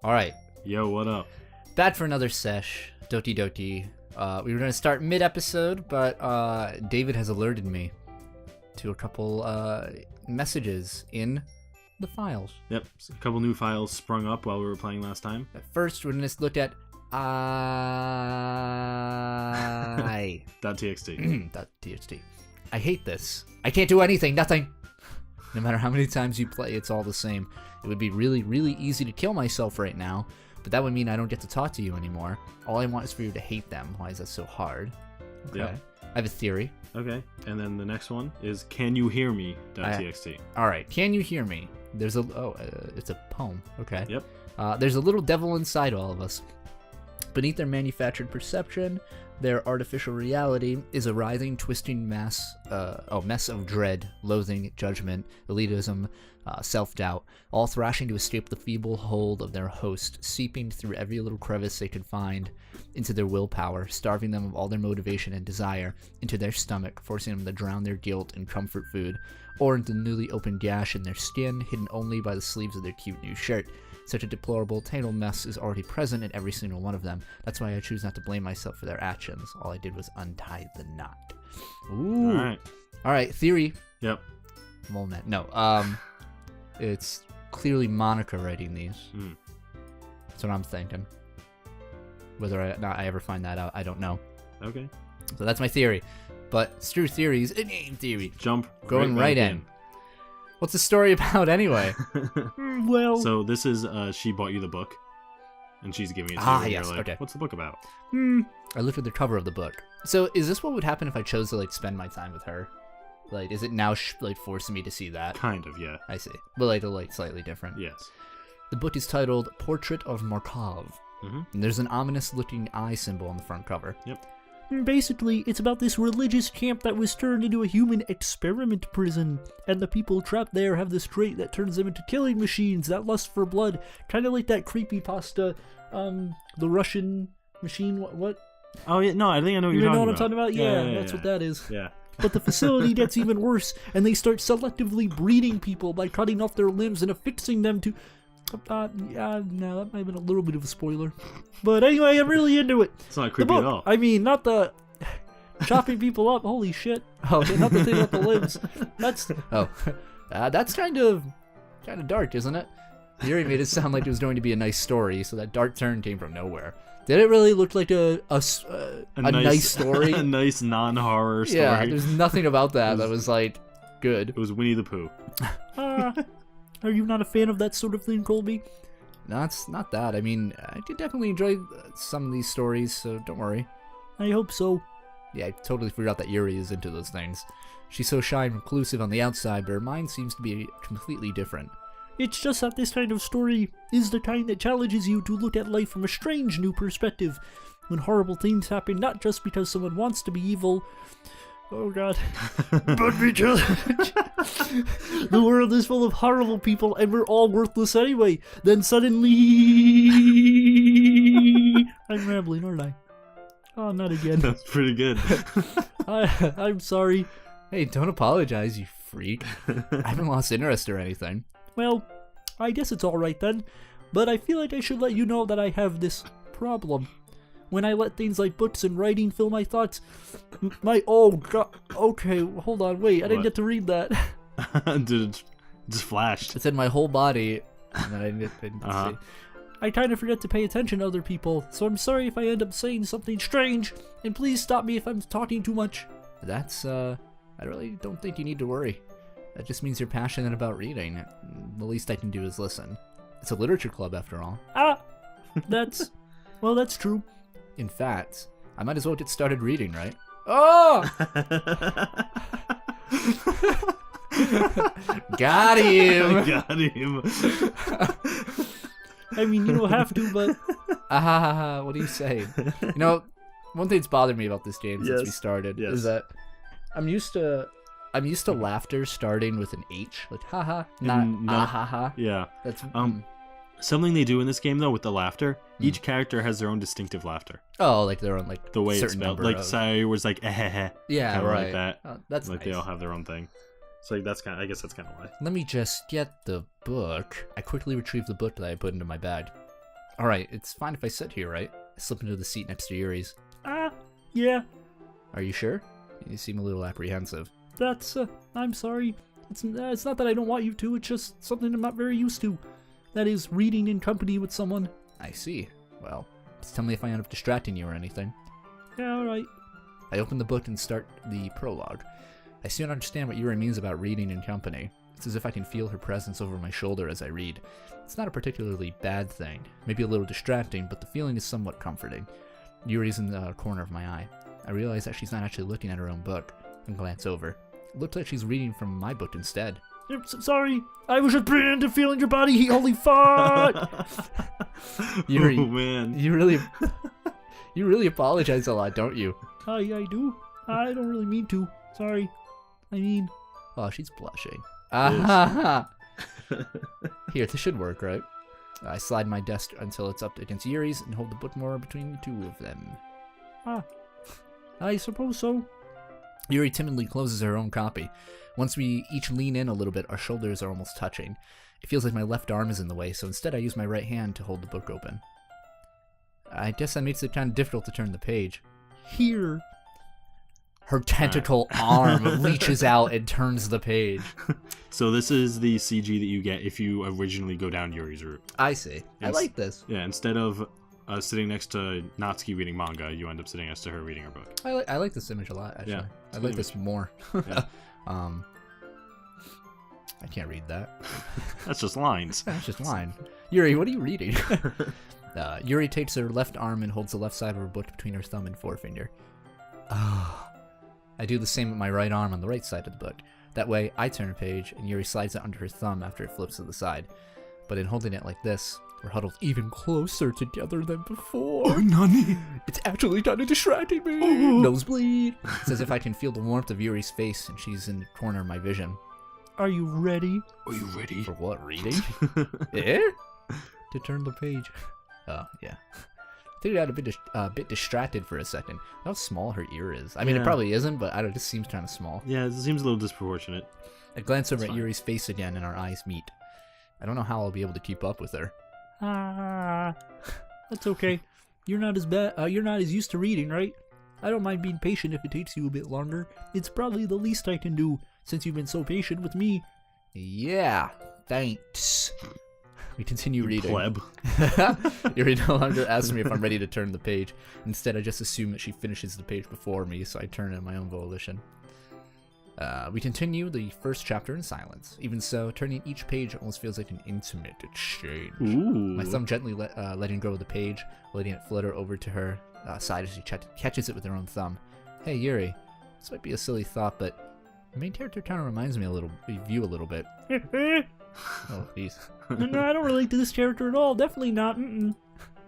All right. Yo, what up? Bad for another sesh. Doki Doki. We were going to start mid-episode, but David has alerted me to a couple messages in the files. Yep, a couple new files sprung up while we were playing last time. At first, we're going to look at .txt. .txt. I hate this. I can't do anything. Nothing. No matter how many times you play, it's all the same. It would be really, really easy to kill myself right now, but that would mean I don't get to talk to you anymore. All I want is for you to hate them. Why is that so hard? Okay. Yeah. I have a theory. Okay, and then the next one is Can You Hear Me? .txt. All right. Can you hear me? There's a it's a poem. Okay. Yep. There's a little devil inside all of us. Beneath their manufactured perception, their artificial reality is a writhing, twisting mess of dread, loathing, judgment, elitism, self-doubt, all thrashing to escape the feeble hold of their host, seeping through every little crevice they could find into their willpower, starving them of all their motivation and desire into their stomach, forcing them to drown their guilt in comfort food, or into the newly opened gash in their skin, hidden only by the sleeves of their cute new shirt. Such a deplorable, tangled mess is already present in every single one of them. That's why I choose not to blame myself for their actions. All I did was untie the knot. Ooh. All right. Theory. Yep. Moment. No. It's clearly Monica writing these. That's what I'm thinking. Whether or not I ever find that out, I don't know. Okay. So that's my theory. But Stu Theory's a game theory. Jump. Going right in. What's the story about anyway? Well, so this is she bought you the book, and she's giving it to you. And yes, you're like, okay. What's the book about? I looked at the cover of the book. So is this what would happen if I chose to spend my time with her? Is it now forcing me to see that? Kind of, yeah. I see. But slightly different. Yes. The book is titled Portrait of Markov. And there's an ominous-looking eye symbol on the front cover. Yep. Basically, it's about this religious camp that was turned into a human experiment prison, and the people trapped there have this trait that turns them into killing machines that lust for blood, kind of like that creepypasta, the Russian machine, what? Oh, yeah, no, I think I know what You you're know what talking I'm talking about? Yeah, that's yeah. what that is. Yeah. But the facility gets even worse, and they start selectively breeding people by cutting off their limbs and affixing them to... no, that might have been a little bit of a spoiler. But anyway, I'm really into it. It's not creepy at all. I mean, not the chopping people up. Holy shit. Oh, not the thing with the limbs. That's... that's kind of dark, isn't it? Yuri made it sound like it was going to be a nice story, so that dark turn came from nowhere. Did it really look like a nice story? A nice non-horror story. Yeah, there's nothing about that that was, good. It was Winnie the Pooh. Are you not a fan of that sort of thing, Colby? No, it's not that. I mean, I did definitely enjoy some of these stories, so don't worry. I hope so. Yeah, I totally forgot that Yuri is into those things. She's so shy and reclusive on the outside, but her mind seems to be completely different. It's just that this kind of story is the kind that challenges you to look at life from a strange new perspective. When horrible things happen, not just because someone wants to be evil... Oh god. But because the world is full of horrible people and we're all worthless anyway. Then suddenly... I'm rambling, aren't I? Oh, not again. That's pretty good. I'm sorry. Hey, don't apologize, you freak. I haven't lost interest or anything. Well, I guess it's alright then. But I feel like I should let you know that I have this problem. When I let things like books and writing fill my thoughts, oh god, okay, hold on, wait, I didn't get to read that. Dude, it just flashed. It's in my whole body, and I didn't see. I kind of forget to pay attention to other people, so I'm sorry if I end up saying something strange, and please stop me if I'm talking too much. That's, I really don't think you need to worry. That just means you're passionate about reading. The least I can do is listen. It's a literature club, after all. That's true. In fact, I might as well get started reading, right? Oh! Got him! Got him. I mean, you don't have to, but... What are you saying? You know, one thing that's bothered me about this game since we started is that I'm used to laughter starting with an H, like haha, not ahaha. Yeah. That's something they do in this game though with the laughter. Each character has their own distinctive laughter. Oh, like their own the way it's spelled. Like Sai was like eh. Yeah, right. Like that. That's like nice. they all have their own thing. So like, I guess that's kind of why. Let me just get the book. I quickly retrieved the book that I put into my bag. Alright, it's fine if I sit here, right? I slip into the seat next to Yuri's. Yeah, Are you sure? You seem a little apprehensive. that's, I'm sorry. It's not that I don't want you to, it's just something I'm not very used to. That is, reading in company with someone. I see. Well, just tell me if I end up distracting you or anything. Yeah, alright. I open the book and start the prologue. I soon understand what Yuri means about reading in company. It's as if I can feel her presence over my shoulder as I read. It's not a particularly bad thing, maybe a little distracting, but the feeling is somewhat comforting. Yuri's in the corner of my eye. I realize that she's not actually looking at her own book, and glance over. It looks like she's reading from my book instead. Sorry, I was just brilliant to feeling your body, holy fuck! Yuri, Oh man. you really apologize a lot, don't you? I do. I don't really mean to. Sorry. I mean... Oh, she's blushing. Ah, Here, this should work, right? I slide my desk until it's up against Yuri's and hold the book more between the two of them. I suppose so. Yuri timidly closes her own copy. Once we each lean in a little bit, our shoulders are almost touching. It feels like my left arm is in the way, so instead I use my right hand to hold the book open. I guess that makes it kind of difficult to turn the page. Here. Her tentacle arm reaches out and turns the page. So this is the CG that you get if you originally go down Yuri's route. I see. I like this. Yeah, instead of sitting next to Natsuki reading manga, you end up sitting next to her reading her book. I like this image a lot, actually. Yeah, I like this more. Yeah. I can't read that. That's just lines. That's just line. Yuri, what are you reading? Yuri takes her left arm and holds the left side of her book between her thumb and forefinger. I do the same with my right arm on the right side of the book. That way, I turn a page, and Yuri slides it under her thumb after it flips to the side. But in holding it like this, we're huddled even closer together than before. Oh, Nani! It's actually kind of distracting me. Oh. Nosebleed. It's as if I can feel the warmth of Yuri's face, and she's in the corner of my vision. Are you ready? Are you ready? For what, reading? Eh? To turn the page. Oh, yeah. I think I got a bit distracted for a second. How small her ear is. I mean, it probably isn't, but I don't know, it just seems kind of small. Yeah, it seems a little disproportionate. I glance over That's at fine. Yuri's face again, and our eyes meet. I don't know how I'll be able to keep up with her. That's okay. You're not as used to reading, right? I don't mind being patient if it takes you a bit longer. It's probably the least I can do, since you've been so patient with me. Yeah, thanks. We continue reading. Pleb. Yuri no longer asks me if I'm ready to turn the page. Instead, I just assume that she finishes the page before me, so I turn it on my own volition. We continue the first chapter in silence. Even so, turning each page almost feels like an intimate exchange. Ooh. My thumb gently letting go of the page, letting it flutter over to her side as she catches it with her own thumb. Hey, Yuri. This might be a silly thought, but the main character kind of reminds me of you a little bit. Oh, jeez. No, I don't relate to this character at all. Definitely not.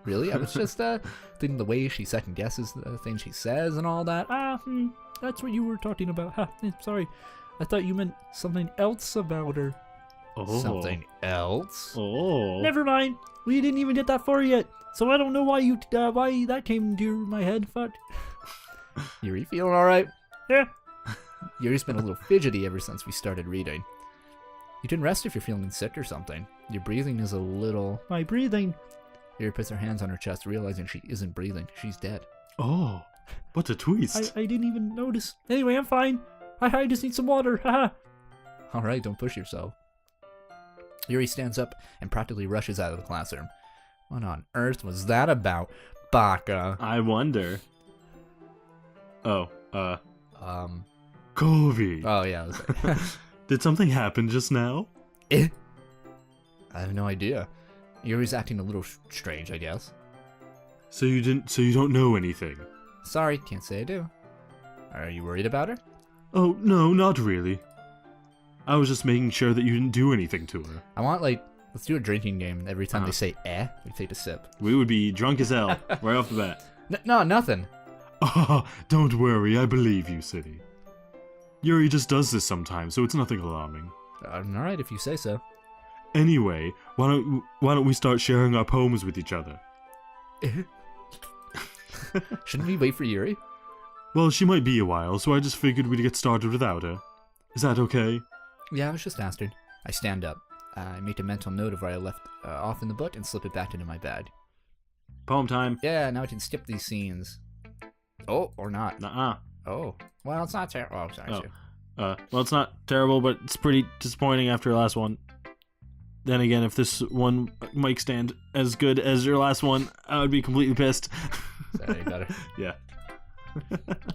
Really? I was just thinking the way she second guesses the things she says and all that. That's what you were talking about. Sorry. I thought you meant something else about her. Oh. Something else? Oh. Never mind. We didn't even get that far yet. So I don't know why why that came into my head. Fuck. Yuri feeling alright? Yeah. Yuri's been a little fidgety ever since we started reading. You can rest if you're feeling sick or something. Your breathing is a little... My breathing. Yuri puts her hands on her chest, realizing she isn't breathing. She's dead. Oh. What a twist. I didn't even notice. Anyway, I'm fine. I just need some water. Haha. Alright, don't push yourself. Yuri stands up and practically rushes out of the classroom. What on earth was that about, Baka? I wonder. Oh, Colby. Oh, yeah. Did something happen just now? I have no idea. Yuri's acting a little strange, I guess. So you don't know anything? Sorry, can't say I do. Are you worried about her? Oh, no, not really. I was just making sure that you didn't do anything to her. I want, let's do a drinking game. Every time they say we take a sip. We would be drunk as hell, right off the bat. No, nothing. Oh, don't worry, I believe you, City. Yuri just does this sometimes, so it's nothing alarming. Alright, if you say so. Anyway, why don't we start sharing our poems with each other? Shouldn't we wait for Yuri? Well, she might be a while, so I just figured we'd get started without her. Is that okay? Yeah, I was just asking. I stand up. I make a mental note of where I left off in the book and slip it back into my bag. Poem time. Yeah, now we can skip these scenes. Oh, or not. Nuh-uh. Oh. Well, it's not terrible. Oh, sorry. Oh. Well, it's not terrible, but it's pretty disappointing after your last one. Then again, if this one mic stand as good as your last one, I would be completely pissed. Sorry, got it. Yeah.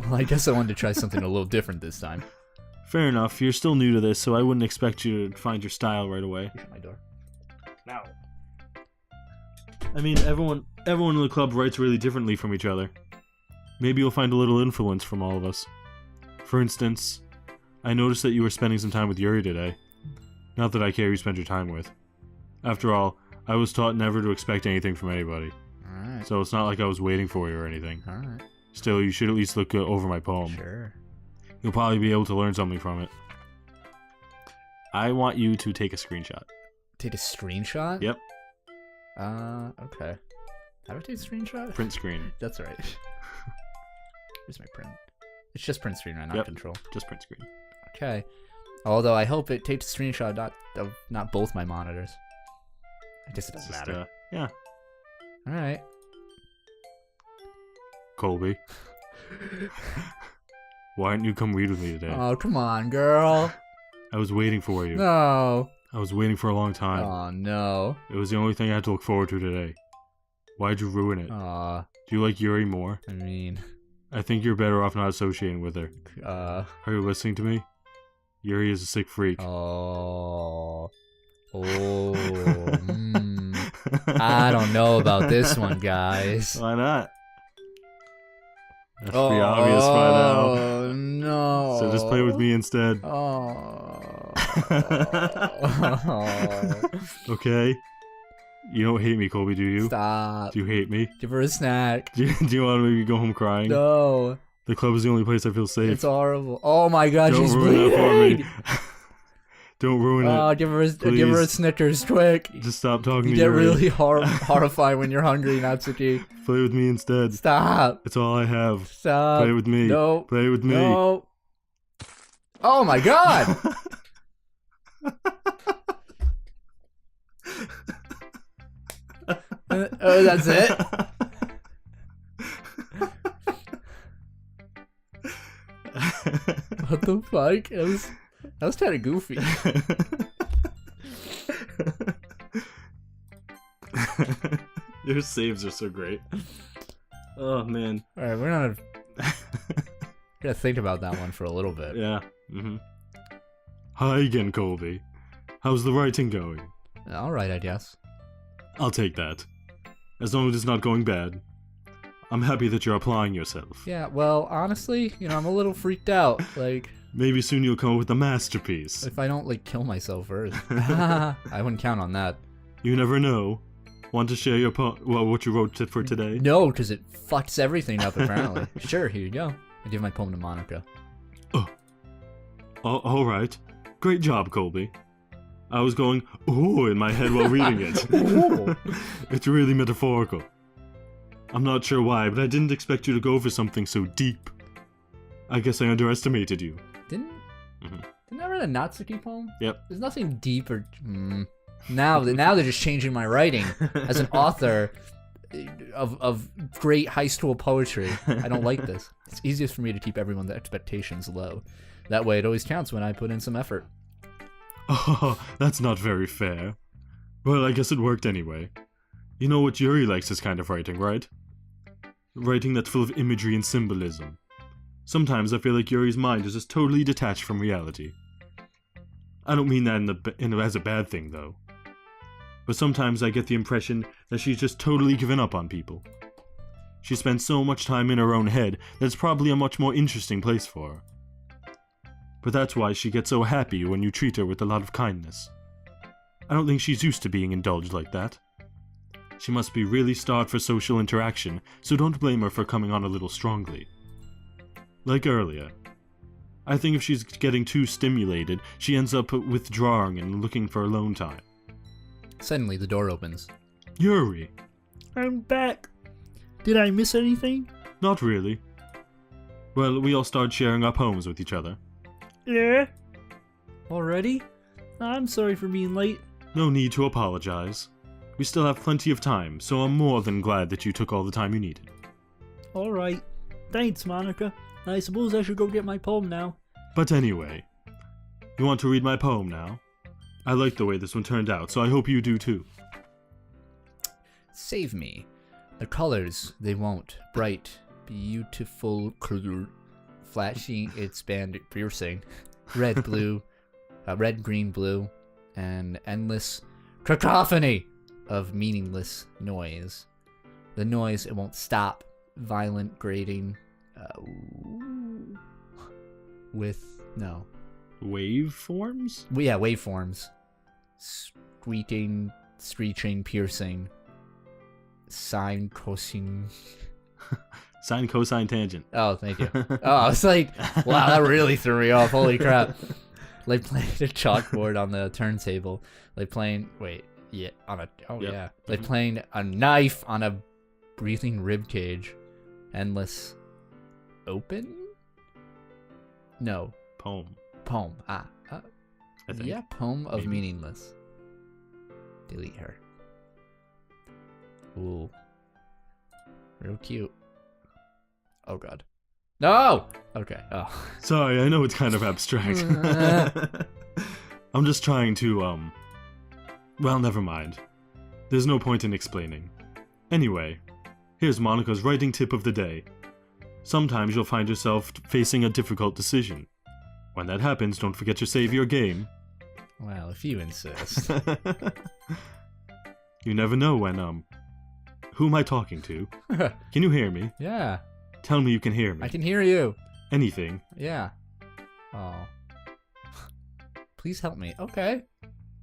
Well, I guess I wanted to try something a little different this time. Fair enough. You're still new to this, so I wouldn't expect you to find your style right away. Shut my door. Now. I mean, everyone in the club writes really differently from each other. Maybe you'll find a little influence from all of us. For instance, I noticed that you were spending some time with Yuri today. Not that I care who you spend your time with. After all, I was taught never to expect anything from anybody. Alright. So it's not like I was waiting for you or anything. Alright. Still, you should at least look over my poem. Sure. You'll probably be able to learn something from it. I want you to take a screenshot. Take a screenshot? Yep. Okay. How do I take a screenshot? Print screen. That's right. Where's my print? It's just print screen, right? Not Yep. control. Just print screen. Okay. Although I hope it takes a screenshot not both my monitors. I guess it doesn't Just, matter. yeah. Alright. Colby. Why didn't you come read with me today? Oh, come on, girl. I was waiting for you. No. I was waiting for a long time. Oh, no. It was the only thing I had to look forward to today. Why'd you ruin it? Aw, Do you like Yuri more? I mean, I think you're better off not associating with her. uh, Are you listening to me? Yuri is a sick freak. oh, I don't know about this one, guys. Why not? That's pretty obvious by now. Oh, no. So just play with me instead. Oh. Okay? You don't hate me, Colby, do you? Stop. Do you hate me? Give her a snack. Do you want to maybe go home crying? No. The club is the only place I feel safe. It's horrible. Oh my god, Don't she's ruin that for bleeding. me. Don't ruin Oh, it. give her a Please. Snickers, quick. Just stop talking You to get Yuri. really horrified when you're hungry, Natsuki. Play with me instead. Stop. It's all I have. Stop. Play with me. No. Play with me. No. Oh my god. Oh, that's it? What the fuck? That was kind of goofy. Your saves are so great. Oh man. Alright, we're gonna think about that one for a little bit. Yeah. Hi again, Colby. How's the writing going? Alright, I guess. I'll take that. As long as it's not going bad. I'm happy that you're applying yourself. Yeah, well, honestly, I'm a little freaked out. Like, Maybe soon you'll come up with a masterpiece. if I don't, kill myself first. I wouldn't count on that. You never know. Want to share your what you wrote for today? No, because it fucks everything up, apparently. Sure, here you go. I give my poem to Monica. All right. Great job, Colby. I was going, ooh, in my head while reading it. Ooh. It's really metaphorical. I'm not sure why, but I didn't expect you to go for something so deep. I guess I underestimated you. Didn't Mhm. I read a Natsuki poem? Yep. There's nothing deep or... Now they're just changing my writing as an author of great high school poetry. I don't like this. It's easiest for me to keep everyone's expectations low. That way it always counts when I put in some effort. Oh, that's not very fair. Well, I guess it worked anyway. You know what Yuri likes this kind of writing, right? Writing that's full of imagery and symbolism. Sometimes I feel like Yuri's mind is just totally detached from reality. I don't mean that as a bad thing, though. But sometimes I get the impression that she's just totally given up on people. She spends so much time in her own head that it's probably a much more interesting place for her. But that's why she gets so happy when you treat her with a lot of kindness. I don't think she's used to being indulged like that. She must be really starved for social interaction, so don't blame her for coming on a little strongly. Like earlier. I think if she's getting too stimulated, she ends up withdrawing and looking for alone time. Suddenly the door opens. Yuri! I'm back. Did I miss anything? Not really. Well, we all started sharing our poems with each other. Yeah. Already? I'm sorry for being late. No need to apologize. We still have plenty of time, so I'm more than glad that you took all the time you needed. Alright. Thanks, Monica. I suppose I should go get my poem now. But anyway, you want to read my poem now? I like the way this one turned out, so I hope you do too. Save me. The colors, they won't. Bright, beautiful, flashing, expand, piercing. Red, blue, red, green, blue, and endless cacophony of meaningless noise. The noise, it won't stop. Violent, grating, Waveforms? Yeah, waveforms. Squeaking, screeching, piercing. Sine, cosine. Sine, cosine, tangent. Oh, thank you. Oh, I was like, wow, that really threw me off. Holy crap. Like playing a chalkboard on the turntable. Like playing, yeah. Like playing a knife on a breathing rib cage. Endless. Open? No. Poem. I think. Yeah, poem of Maybe. meaningless. Delete her. Ooh. Real cute. Oh god. No! Okay. Oh. Sorry, I know it's kind of abstract. I'm just trying to, well, never mind. There's no point in explaining. Anyway, here's Monica's writing tip of the day. Sometimes you'll find yourself facing a difficult decision. When that happens, don't forget to save your game. Well, if you insist. You never know when, who am I talking to? Can you hear me? Yeah. Tell me you can hear me. I can hear you. Anything. Yeah. Oh. Please help me. Okay.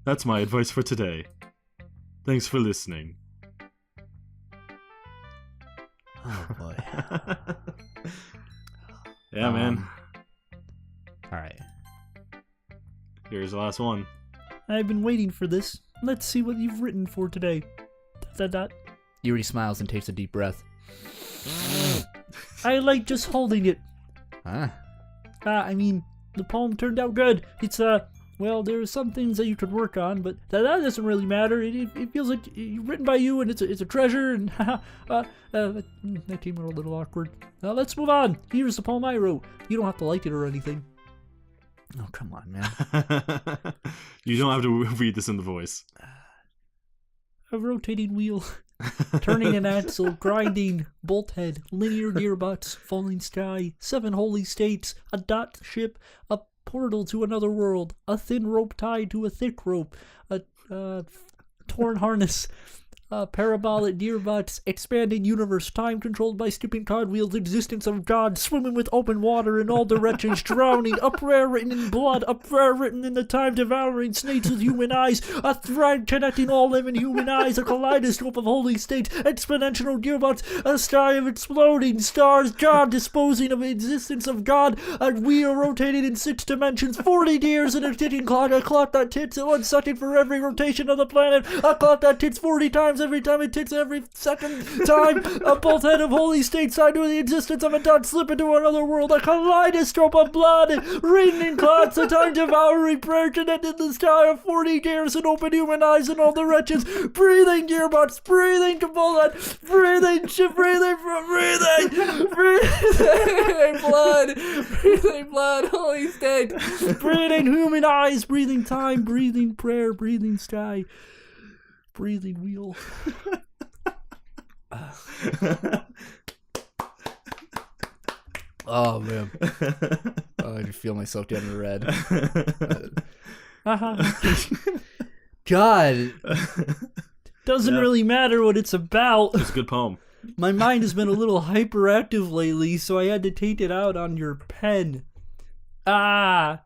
That's my advice for today. Thanks for listening. Oh boy. Yeah, man. Alright. Here's the last one. I've been waiting for this. Let's see what you've written for today. ... Yuri smiles and takes a deep breath. I like just holding it. Huh? I mean, the poem turned out good. It's, well, there are some things that you could work on, but that doesn't really matter. It feels like written by you, and it's a treasure, and that came out a little awkward. Let's move on. Here's the poem I wrote. You don't have to like it or anything. Oh, come on, man. You don't have to read this in the voice. A rotating wheel, turning an axle, grinding, bolt head, linear gearbox, falling sky, 7 holy states, a dot ship, a portal to another world, a thin rope tied to a thick rope, a torn harness, a parabolic gearbox, expanding universe, time controlled by skipping cogwheels, existence of God, swimming with open water in all directions, drowning, a prayer written in blood, a prayer written in the time devouring snakes with human eyes, a thread connecting all living human eyes, a kaleidoscope of holy states, exponential gearbox, a sky of exploding stars, God disposing of existence of God, a wheel rotating in 6 dimensions, 40 gears in a ticking clock, a clock that ticks at 1 second for every rotation of the planet, a clock that ticks 40 times every time it ticks every second time, a bolt head of holy states tied to the existence of a dot slip into another world, a kaleidoscope of blood, raining clouds, a time devouring prayer connected the sky of 40 gears and open human eyes and all the wretches, breathing gearbox, breathing bullet, breathing blood, holy state. breathing human eyes, breathing time, breathing prayer, breathing sky, breathing wheel. Oh, man. Oh, I can feel myself getting red. God. Doesn't really matter what it's about. It's a good poem. My mind has been a little hyperactive lately, so I had to take it out on your pen. That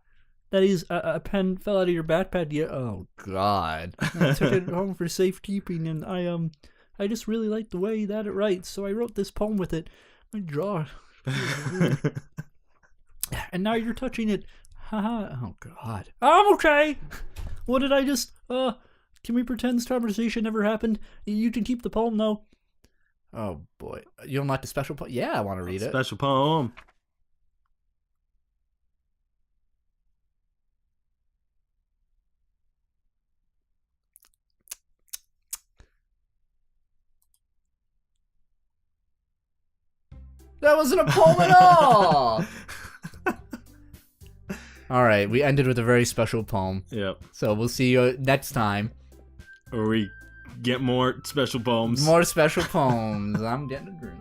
is, a pen fell out of your backpack. Yeah. Oh, God. I took it home for safekeeping, and I just really like the way that it writes, so I wrote this poem with it. My jaw. And now you're touching it. Haha. Oh, God. I'm okay. What did I just, can we pretend this conversation never happened? You can keep the poem, though. Oh, boy. You don't like the special poem? Yeah, I want to read it. Special poem. That wasn't a poem at all! Alright, we ended with a very special poem. Yep. So we'll see you next time. Or we get more special poems. More special poems. I'm getting a drink.